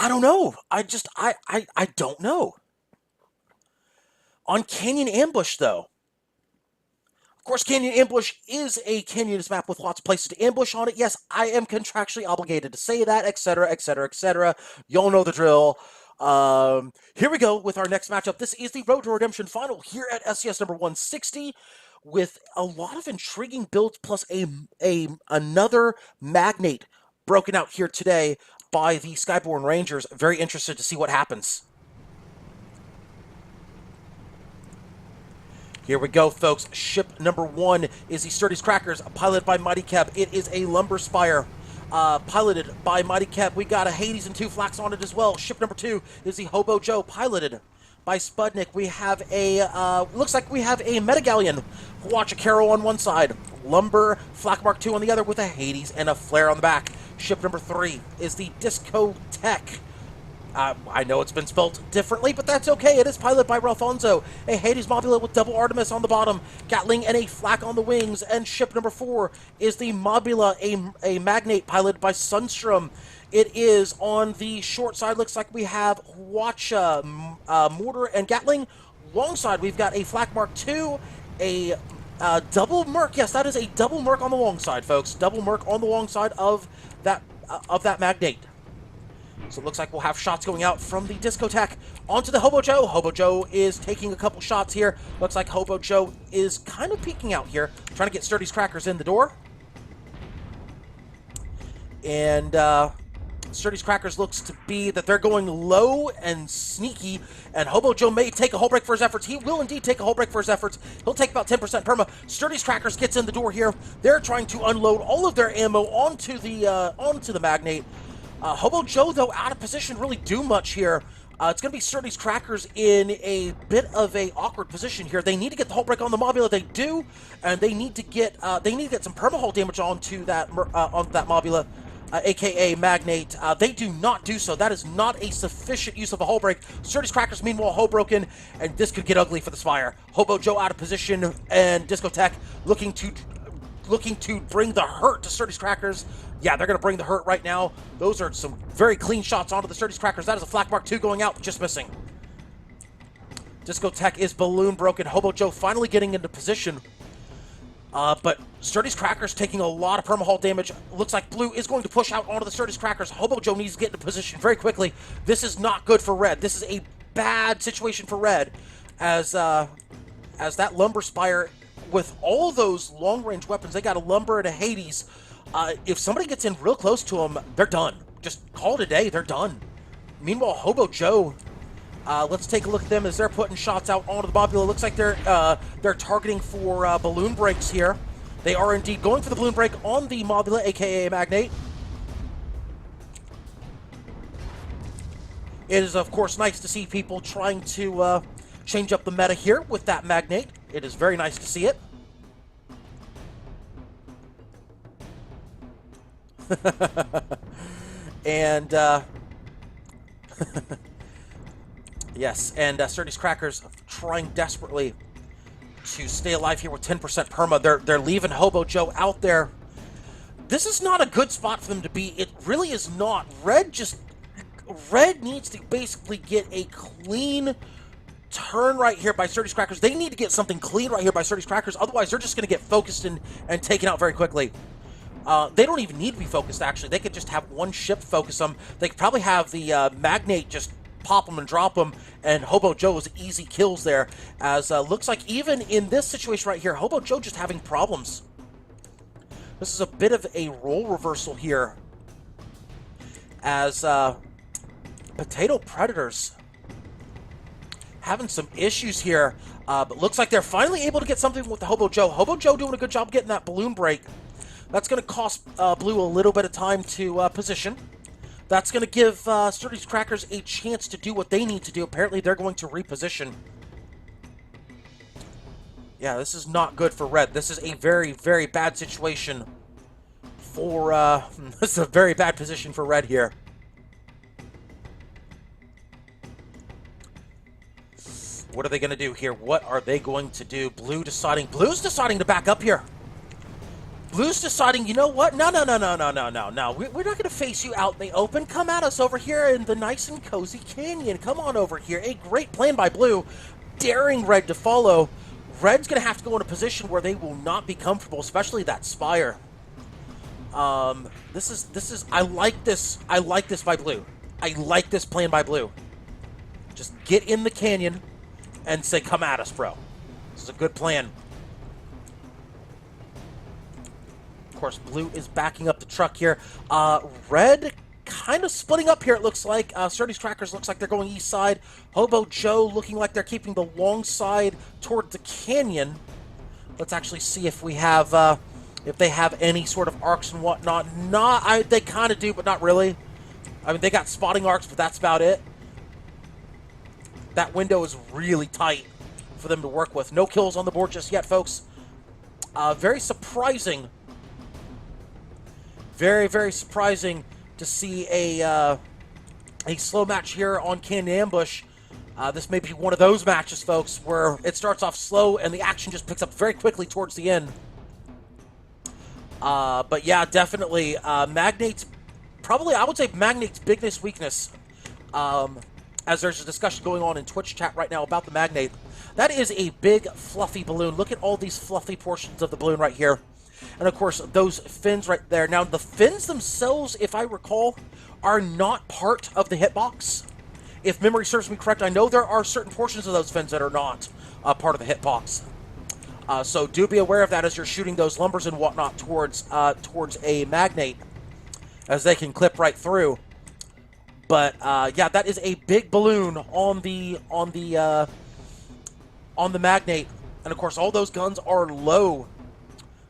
I don't know. I don't know. On Canyon Ambush, though. Of course, Canyon Ambush is a canyonist map with lots of places to ambush on it. Yes, I am contractually obligated to say that, etc., etc., etc. Y'all know the drill. Here we go with our next matchup. This is the Road to Redemption final here at SCS number 160 with a lot of intriguing builds plus another Magnate broken out here today by the Skyborne Rangers. Very interested to see what happens. Here we go, folks. Ship number 1 is the Sturdy's Crackers, piloted by Mighty Keb. It is a Lumber Spire, piloted by Mighty Keb. We got a Hades and 2 Flax on it as well. Ship number 2 is the Hobo Joe, piloted by Spudnik. We have a, looks like we have a Metagalleon, Huachacaro on one side, Lumber, Flak Mark 2 on the other with a Hades and a Flare on the back. Ship number 3 is the Discotech. I know it's been spelled differently, but that's okay. It is piloted by Ralfonso. A Hades Mobula with double Artemis on the bottom, Gatling and a Flak on the wings. And ship number 4 is the Mobula, a Magnate piloted by Sunstrom. It is on the short side. Looks like we have Huacha, Mortar, and Gatling. Long side, we've got a Flak Mark II, a double Merc. Yes, that is a double Merc on the long side, folks. Double Merc on the long side of that Magnate. So it looks like we'll have shots going out from the Discotech onto the Hobo Joe. Hobo Joe is taking a couple shots here. Looks like Hobo Joe is kind of peeking out here, trying to get Sturdy's Crackers in the door. And Sturdy's Crackers looks to be that they're going low and sneaky, and Hobo Joe may take a hull break for his efforts. He will indeed take a hull break for his efforts. He'll take about 10% perma. Sturdy's Crackers gets in the door here. They're trying to unload all of their ammo onto the Magnate. Hobo Joe, though, out of position, really do much here. It's going to be Sturdy's Crackers in a bit of a awkward position here. They need to get the hull break on the Mobula. They do, and they need to get some perma-hull damage onto that Mobula, aka Magnate. They do not do so. That is not a sufficient use of a hull break. Sturdy's Crackers, meanwhile, hull broken, and this could get ugly for the Spire. Hobo Joe out of position, and Discotech looking to bring the hurt to Sturdy's Crackers. Yeah, they're going to bring the hurt right now. Those are some very clean shots onto the Sturdy's Crackers. That is a Flak Mark II going out, just missing. Discotech is balloon broken. Hobo Joe finally getting into position. But Sturdy's Crackers taking a lot of perma-hull damage. Looks like Blue is going to push out onto the Sturdy's Crackers. Hobo Joe needs to get into position very quickly. This is not good for Red. This is a bad situation for Red, as that Lumber Spire, with all those long-range weapons, they got a Lumber and a Hades. If somebody gets in real close to them, they're done. Just call it a day, they're done. Meanwhile, Hobo Joe, let's take a look at them as they're putting shots out onto the Mobula. Looks like they're targeting for balloon breaks here. They are indeed going for the balloon break on the Mobula, aka Magnate. It is, of course, nice to see people trying to change up the meta here with that Magnate. It is very nice to see it. And yes, and Sturdy's Crackers trying desperately to stay alive here with 10% perma. They're leaving Hobo Joe out there. This is not a good spot for them to be. It really is not. Red needs to basically get a clean turn right here by Sturdy's Crackers. They need to get something clean right here by Sturdy's Crackers. Otherwise, they're just going to get focused and taken out very quickly. They don't even need to be focused, actually. They could just have one ship focus them. They could probably have the Magnate just pop them and drop them, and Hobo Joe's easy kills there. As looks like even in this situation right here, Hobo Joe just having problems. This is a bit of a role reversal here, as Potato Predators having some issues here, but looks like they're finally able to get something with the Hobo Joe. Hobo Joe doing a good job getting that balloon break. That's going to cost Blue a little bit of time to position. That's going to give Sturdy's Crackers a chance to do what they need to do. Apparently, they're going to reposition. Yeah, this is not good for Red. This is a very, very bad situation for... this is a very bad position for Red here. What are they going to do here? What are they going to do? Blue's deciding to back up here. Blue's deciding, you know what? No. We're not going to face you out in the open. Come at us over here in the nice and cozy canyon. Come on over here. A great plan by Blue, daring Red to follow. Red's going to have to go in a position where they will not be comfortable, especially that Spire. This is. I like this. I like this by Blue. I like this plan by Blue. Just get in the canyon and say, come at us, bro. This is a good plan. Of course, Blue is backing up the truck here. Red kind of splitting up here, it looks like. Sturdy's Crackers looks like they're going east side. Hobo Joe looking like they're keeping the long side toward the canyon. Let's actually see if we have, if they have any sort of arcs and whatnot. They kind of do, but not really. I mean, they got spotting arcs, but that's about it. That window is really tight for them to work with. No kills on the board just yet, folks. Very surprising. Very, very surprising to see a slow match here on Canyon Ambush. This may be one of those matches, folks, where it starts off slow and the action just picks up very quickly towards the end. But yeah, definitely, Magnate's, probably, I would say Magnate's biggest weakness, as there's a discussion going on in Twitch chat right now about the Magnate. That is a big, fluffy balloon. Look at all these fluffy portions of the balloon right here. And, of course, those fins right there. Now, the fins themselves, if I recall, are not part of the hitbox. If memory serves me correct, I know there are certain portions of those fins that are not part of the hitbox. So do be aware of that as you're shooting those lumbers and whatnot towards a Magnate, as they can clip right through. But, yeah, that is a big balloon on the Magnate. And, of course, all those guns are low.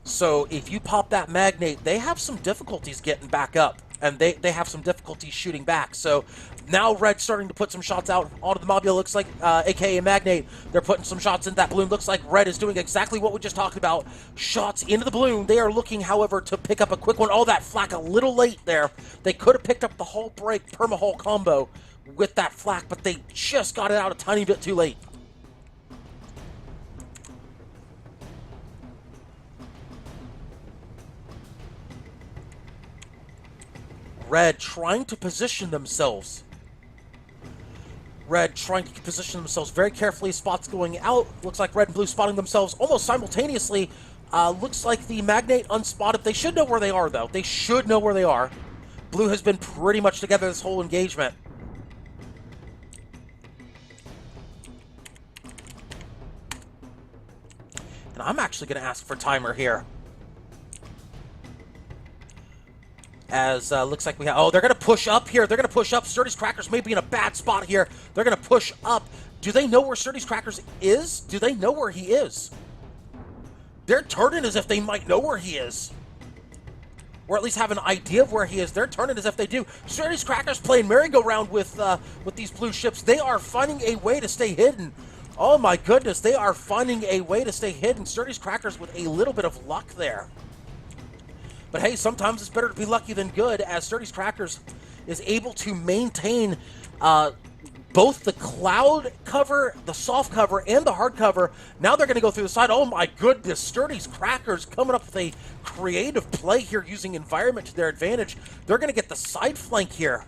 So if you pop that Magnate, they have some difficulties getting back up, and they have some difficulties shooting back. So now Red's starting to put some shots out onto the Mobula, looks like, a.k.a. Magnate. They're putting some shots into that balloon. Looks like Red is doing exactly what we just talked about. Shots into the balloon. They are looking, however, to pick up a quick one. Oh, that flak a little late there. They could have picked up the hull break perma-hull combo with that flak, but they just got it out a tiny bit too late. Red trying to position themselves. Red trying to position themselves very carefully. Spots going out. Looks like Red and Blue spotting themselves almost simultaneously. Looks like the Magnate unspotted. They should know where they are, though. They should know where they are. Blue has been pretty much together this whole engagement. And I'm actually going to ask for timer here. As looks like we have... Oh, they're going to push up here. They're going to push up. Sturdy's Crackers may be in a bad spot here. They're going to push up. Do they know where Sturdy's Crackers is? Do they know where he is? They're turning as if they might know where he is. Or at least have an idea of where he is. They're turning as if they do. Sturdy's Crackers playing merry-go-round with these blue ships. They are finding a way to stay hidden. Oh my goodness, they are finding a way to stay hidden. Sturdy's Crackers with a little bit of luck there. But hey, sometimes it's better to be lucky than good, as Sturdy's Crackers is able to maintain both the cloud cover, the soft cover, and the hard cover. Now they're going to go through the side. Oh my goodness, Sturdy's Crackers coming up with a creative play here using environment to their advantage. They're going to get the side flank here.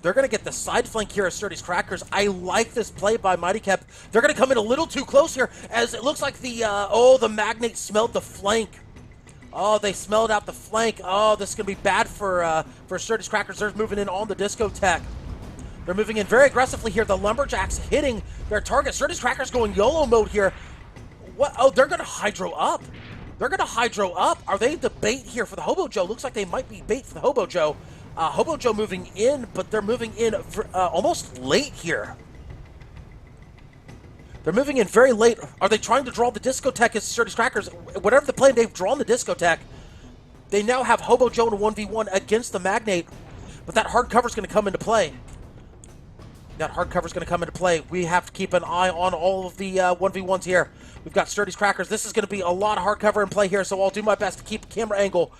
They're going to get the side flank here as Sturdy's Crackers. I like this play by Mighty Cap. They're going to come in a little too close here, as it looks like the Magnate smelled the flank. Oh, they smelled out the flank. Oh, this is going to be bad for Sturdy's Crackers. They're moving in on the discotheque. They're moving in very aggressively here. The Lumberjacks hitting their target. Sturdy's Crackers going YOLO mode here. What? Oh, they're going to hydro up. They're going to hydro up. Are they the bait here for the Hobo Joe? Looks like they might be bait for the Hobo Joe. Hobo Joe moving in, but they're moving in almost late here. They're moving in very late. Are they trying to draw the discotheque as Sturdy's Crackers? Whatever the play, they've drawn the discotheque. They now have Hobo Joe in a 1v1 against the Magnate, but that hard cover is going to come into play. That hard cover is going to come into play. We have to keep an eye on all of the 1v1s here. We've got Sturdy's Crackers. This is going to be a lot of hard cover in play here, so I'll do my best to keep camera angle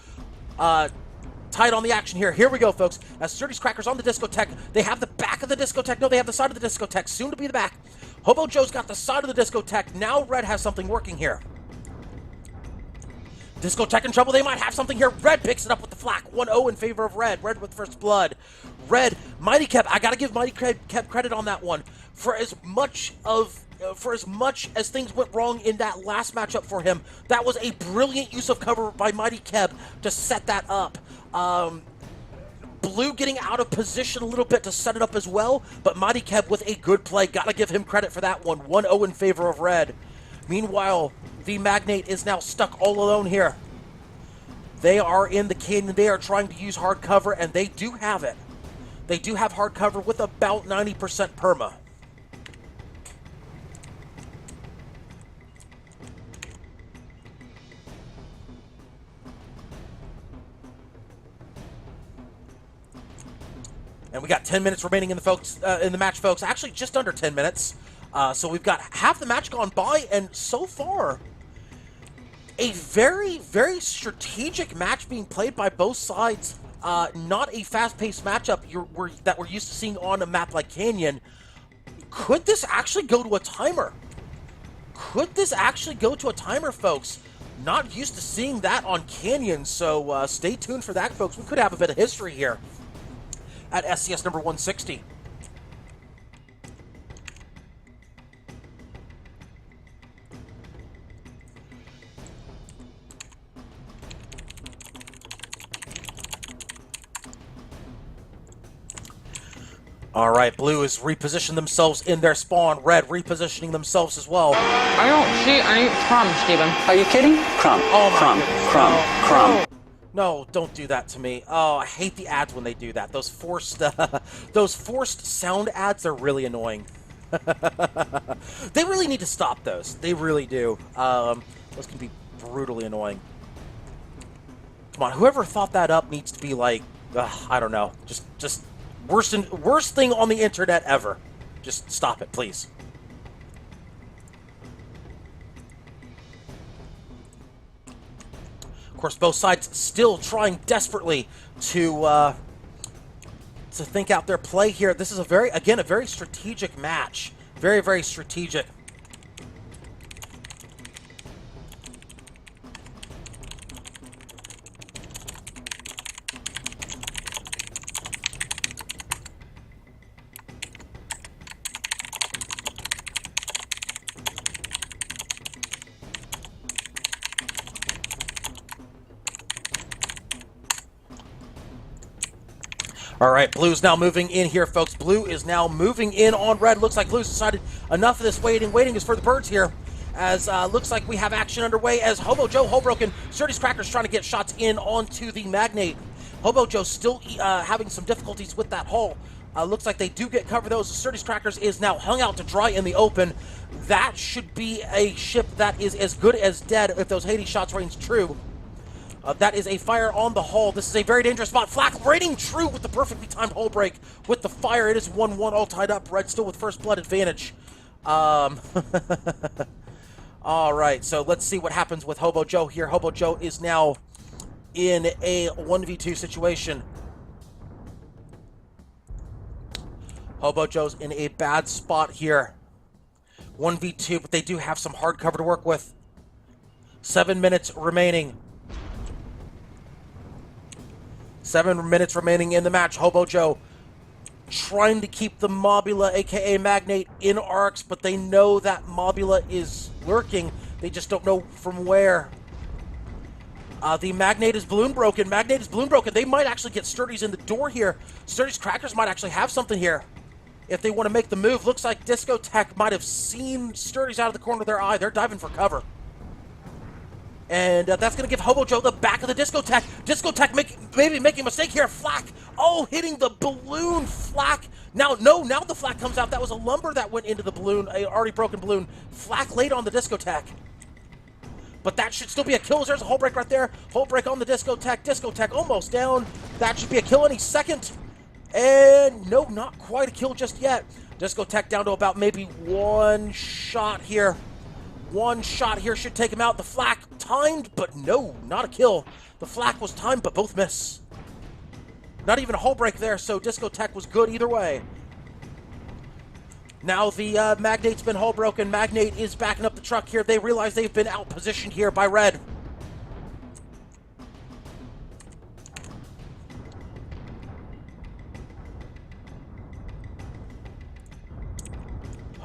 tight on the action here. Here we go, folks. As Sturdy's Crackers on the discotheque. They have the back of the discotheque. No, they have the side of the discotheque. Soon to be the back. Hobo Joe's got the side of the discotheque. Now Red has something working here. Discotheque in trouble. They might have something here. Red picks it up with the flak. 1-0 in favor of Red. Red with first blood. Red, Mighty Kev. I got to give Mighty Kev credit on that one. For as much as things went wrong in that last matchup for him, that was a brilliant use of cover by Mighty Kev to set that up. Blue getting out of position a little bit to set it up as well, but Mighty Kev with a good play. Got to give him credit for that one. 1-0 in favor of Red. Meanwhile, the Magnate is now stuck all alone here. They are in the canyon. They are trying to use hard cover, and they do have it. They do have hard cover with about 90% perma. And we got 10 minutes remaining in the match, folks. Actually, just under 10 minutes. So we've got half the match gone by, and so far, a very, very strategic match being played by both sides. Not a fast-paced matchup that we're used to seeing on a map like Canyon. Could this actually go to a timer? Could this actually go to a timer, folks? Not used to seeing that on Canyon, so stay tuned for that, folks. We could have a bit of history here at SCS number 160. All right, Blue has repositioned themselves in their spawn. Red repositioning themselves as well. I don't see any crumbs, Steven. Are you kidding? Crumb. Oh, Crumb. No, don't do that to me. Oh, I hate the ads when they do that. Those forced sound ads are really annoying. They really need to stop those. They really do. Those can be brutally annoying. Come on, whoever thought that up needs to be like, I don't know, just worst thing on the internet ever. Just stop it, please. Of course, both sides still trying desperately to think out their play here. This is a very strategic match. Very, very strategic. All right, Blue's now moving in here, folks. Blue is now moving in on Red. Looks like Blue's decided enough of this waiting. Waiting is for the birds here, as looks like we have action underway as Hobo Joe, Holebroken, Sturdy's Crackers trying to get shots in onto the Magnate. Hobo Joe still having some difficulties with that hull. Looks like they do get cover, though. So Sturdy's Crackers is now hung out to dry in the open. That should be a ship that is as good as dead if those Hades shots range true. That is a fire on the hull. This is a very dangerous spot. Flak rating true with the perfectly timed hull break with the fire. It is 1-1 all tied up. Red still with first blood advantage. All right, so let's see what happens with Hobo Joe here. Hobo Joe is now in a 1v2 situation. Hobo Joe's in a bad spot here. 1v2, but they do have some hard cover to work with. 7 minutes remaining. 7 minutes remaining in the match. Hobo Joe trying to keep the Mobula, aka Magnate, in arcs, but they know that Mobula is lurking. They just don't know from where. The Magnate is balloon broken. Magnate is balloon broken. They might actually get Sturdy's in the door here. Sturdy's Crackers might actually have something here if they want to make the move. Looks like Discotheque might have seen Sturdy's out of the corner of their eye. They're diving for cover. And that's going to give Hobo Joe the back of the Discotheque. Discotheque maybe making a mistake here. Flak. Oh, hitting the balloon. Flak. Now the flak comes out. That was a lumber that went into the balloon, a already broken balloon. Flak laid on the Discotheque. But that should still be a kill. There's a hull break right there. Hull break on the Discotheque. Discotheque almost down. That should be a kill any second. And no, not quite a kill just yet. Discotheque down to about maybe one shot here. One shot here should take him out. The flak timed, but no, not a kill. The flak was timed, but both miss. Not even a hull break there, so Discotech was good either way. Now the Magnate's been hull broken. Magnate is backing up the truck here. They realize they've been outpositioned here by Red.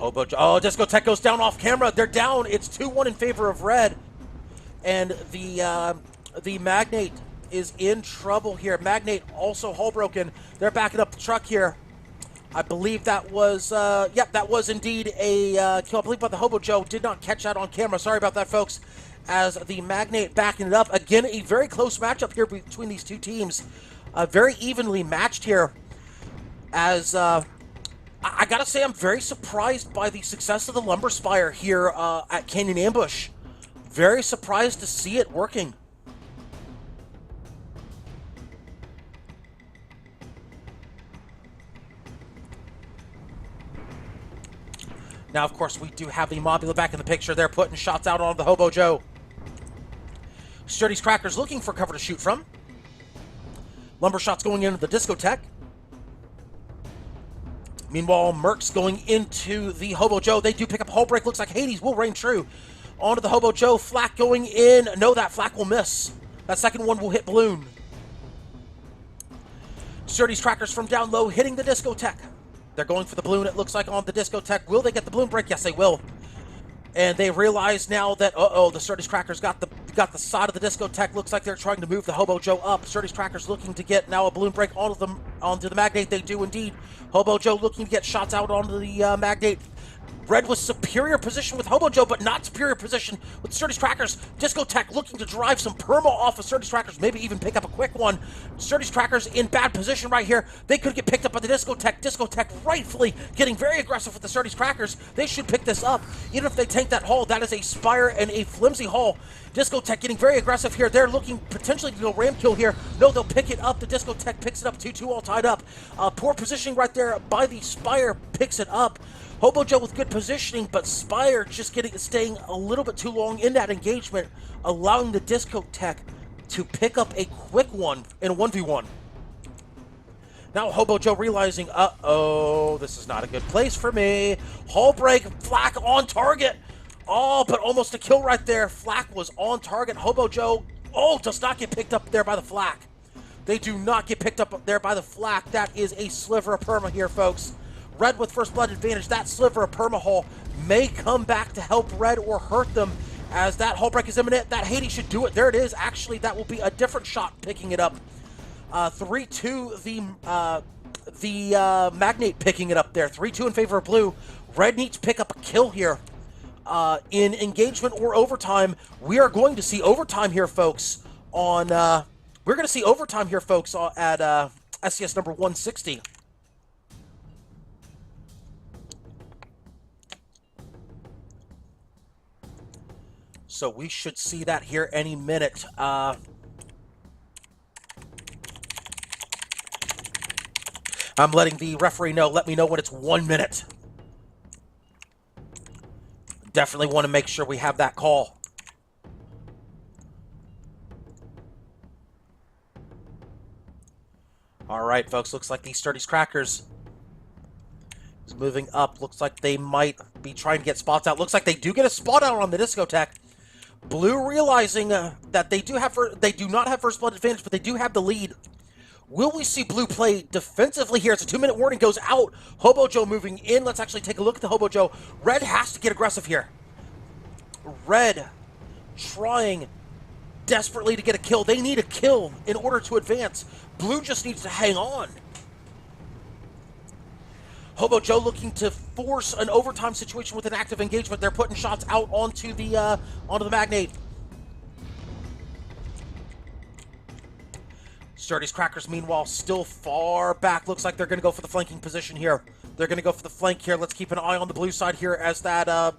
Oh, Discotech goes down off camera. They're down. It's 2-1 in favor of Red. And the Magnate is in trouble here. Magnate also hull broken. They're backing up the truck here. I believe that was, that was indeed a kill. I believe by the Hobo Joe. Did not catch that on camera. Sorry about that, folks. As the Magnate backing it up. Again, a very close matchup here between these two teams. Very evenly matched here. As, I gotta say, I'm very surprised by the success of the Lumber Spire here at Canyon Ambush. Very surprised to see it working. Now, of course, we do have the Mobula back in the picture. They're putting shots out on the Hobo Joe. Sturdy's Crackers looking for cover to shoot from. Lumber shots going into the Discotech. Meanwhile, Mercs going into the Hobo Joe. They do pick up a hull break. Looks like Hades will reign true. Onto the Hobo Joe. Flak going in. No, that Flak will miss. That second one will hit Balloon. Sturdy's Crackers from down low hitting the Discotech. They're going for the Balloon, it looks like, on the Discotech. Will they get the Balloon break? Yes, they will. And they realize now that, the Sturdy's Crackers got the side of the Discotech. Looks like they're trying to move the Hobo Joe up. Sturdy's Crackers looking to get now a Balloon break onto the Magnate. They do indeed. Hobo Joe looking to get shots out onto the Magnate. Red was superior position with Hobo Joe, but not superior position with Sturdy's Crackers. Discotech looking to drive some perma off of Sturdy's Crackers, maybe even pick up a quick one. Sturdy's Crackers in bad position right here. They could get picked up by the Discotech. Discotech rightfully getting very aggressive with the Sturdy's Crackers. They should pick this up. Even if they tank that hull, that is a Spire and a flimsy hull. Discotech getting very aggressive here. They're looking potentially to go ram kill here. No, they'll pick it up. The Discotech picks it up. 2-2 all tied up. Poor positioning right there by the Spire picks it up. Hobo Joe with good positioning, but Spire just staying a little bit too long in that engagement, allowing the Discotech to pick up a quick one in a 1v1. Now Hobo Joe realizing, this is not a good place for me. Hull break, Flak on target. Oh, but almost a kill right there. Flak was on target. Hobo Joe, does not get picked up there by the Flak. They do not get picked up there by the Flak. That is a sliver of perma here, folks. Red with first blood advantage. That sliver of perma hull may come back to help Red or hurt them as that hull break is imminent. That Hades should do it. There it is. Actually, that will be a different shot picking it up. 3-2 the Magnate picking it up there. 3-2 in favor of Blue. Red needs to pick up a kill here. In engagement or overtime, we are going to see overtime here, folks. We're going to see overtime here, folks, at SCS number 160. So we should see that here any minute. I'm letting the referee know. Let me know when it's 1 minute. Definitely want to make sure we have that call. All right, folks. Looks like these Sturdy's Crackers is moving up. Looks like they might be trying to get spots out. Looks like they do get a spot out on the Discotech. Blue realizing that they do not have first blood advantage, but they do have the lead. Will we see Blue play defensively here? It's a 2-minute warning, goes out. Hobo Joe moving in. Let's actually take a look at the Hobo Joe. Red has to get aggressive here. Red trying desperately to get a kill. They need a kill in order to advance. Blue just needs to hang on. Hobo Joe looking to force an overtime situation with an active engagement. They're putting shots out onto the Magnate. Sturdy's Crackers, meanwhile, still far back. Looks like they're going to go for the flanking position here. They're going to go for the flank here. Let's keep an eye on the blue side here as that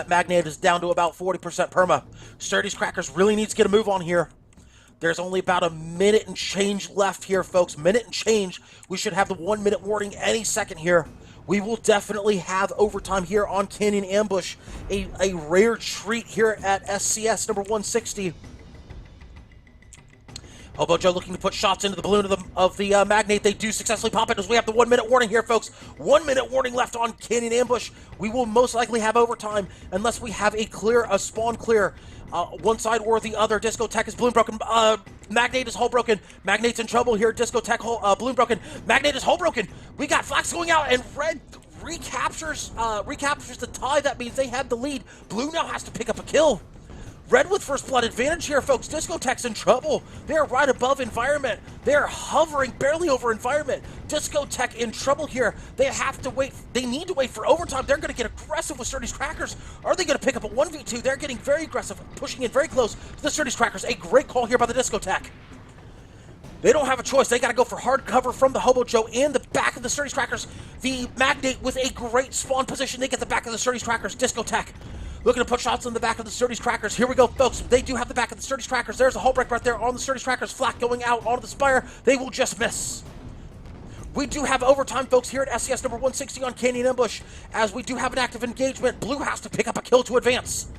Magnate is down to about 40% perma. Sturdy's Crackers really needs to get a move on here. There's only about a minute and change left here, folks. Minute and change. We should have the 1 minute warning any second here. We will definitely have overtime here on Canyon Ambush. A rare treat here at SCS number 160. Hobo Joe looking to put shots into the balloon of the Magnate. They do successfully pop it as we have the 1 minute warning here, folks. 1 minute warning left on Canyon Ambush. We will most likely have overtime unless we have a spawn clear. One side or the other. Discotheque is balloon broken. Magnate is hull broken. Magnate's in trouble here. Discotheque balloon broken. Magnate is hull broken. We got Flax going out, and Red recaptures the tie. That means they have the lead. Blue now has to pick up a kill. Red with first blood advantage here, folks. Discotheque's in trouble. They're right above environment. They're hovering barely over environment. Discotheque in trouble here. They have to wait. They need to wait for overtime. They're going to get aggressive with Sturdy's Crackers. Are they going to pick up a 1v2? They're getting very aggressive, pushing in very close to the Sturdy's Crackers. A great call here by the Discotheque. They don't have a choice. They got to go for hard cover from the Hobo Joe and the back of the Sturdy's Crackers. The Magnate with a great spawn position. They get the back of the Sturdy's Crackers. Discotheque looking to put shots on the back of the Sturdy's Crackers. Here we go, folks. They do have the back of the Sturdy's Crackers. There's a hull break right there on the Sturdy's Crackers. Flak going out onto the Spire. They will just miss. We do have overtime, folks, here at SCS number 160 on Canyon Ambush, as we do have an active engagement. Blue has to pick up a kill to advance.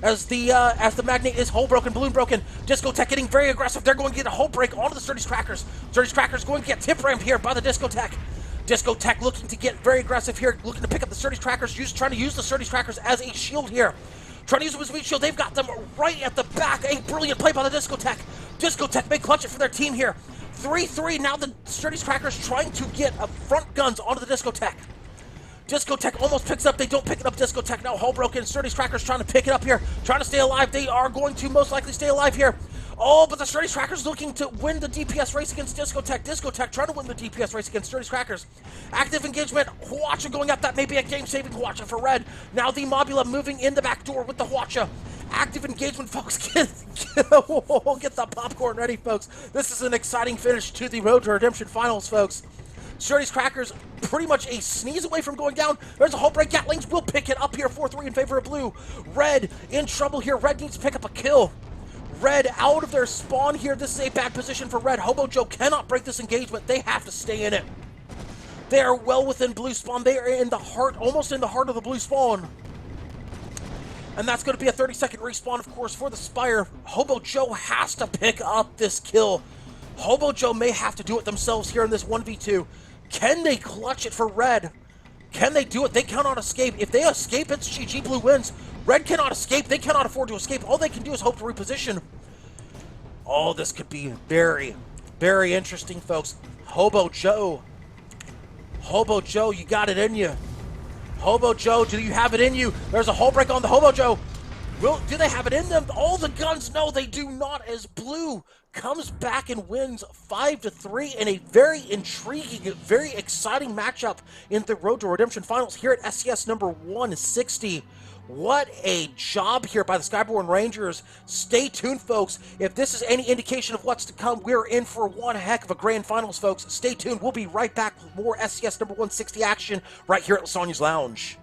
As the Magnate is hull broken, balloon broken. Discotheque getting very aggressive. They're going to get a hull break onto the Sturdy's Crackers. Sturdy's Crackers going to get tip rammed here by the Discotheque. Discotheque looking to get very aggressive here, looking to pick up the Sturdy's Crackers, trying to use the Sturdy's Crackers as a shield here. Trying to use them as a shield. They've got them right at the back. A brilliant play by the Discotheque. Discotheque may clutch it for their team here. 3-3. Now the Sturdy's Crackers trying to get front guns onto the Discotheque. Discotheque almost picks up. They don't pick it up. Discotheque now hull broken. Sturdy's Crackers trying to pick it up here. Trying to stay alive. They are going to most likely stay alive here. Oh, but the Sturdy's Crackers looking to win the DPS race against Discotheque. Discotheque trying to win the DPS race against Sturdy's Crackers. Active engagement. Hwacha going up. That may be a game-saving Hwacha for Red. Now the Mobula moving in the back door with the Hwacha. Active engagement, folks. Get the popcorn ready, folks. This is an exciting finish to the Road to Redemption Finals, folks. Sturdy's Crackers pretty much a sneeze away from going down. There's a hull break. Gatlings will pick it up here. 4-3 in favor of Blue. Red in trouble here. Red needs to pick up a kill. Red out of their spawn here. This is a bad position for Red. Hobo Joe cannot break this engagement. They have to stay in it. They are well within Blue spawn. They are in the heart, almost in the heart of the Blue spawn. And that's going to be a 30-second respawn, of course, for the Spire. Hobo Joe has to pick up this kill. Hobo Joe may have to do it themselves here in this 1v2. Can they clutch it for Red? Can they do it? They cannot escape. If they escape, it's GG. Blue wins. Red cannot escape. They cannot afford to escape. All they can do is hope to reposition. Oh, this could be very, very interesting, folks. Hobo Joe. Hobo Joe, you got it in you. Hobo Joe, do you have it in you? There's a hull break on the Hobo Joe. Do they have it in them? All the guns, no, they do not, as Blue comes back and wins 5-3 in a very intriguing, very exciting matchup in the Road to Redemption Finals here at SCS number 160. What a job here by the Skyborne Rangers. Stay tuned, folks. If this is any indication of what's to come, we're in for one heck of a grand finals, folks. Stay tuned. We'll be right back with more SCS number 160 action right here at Lysanya's Lounge.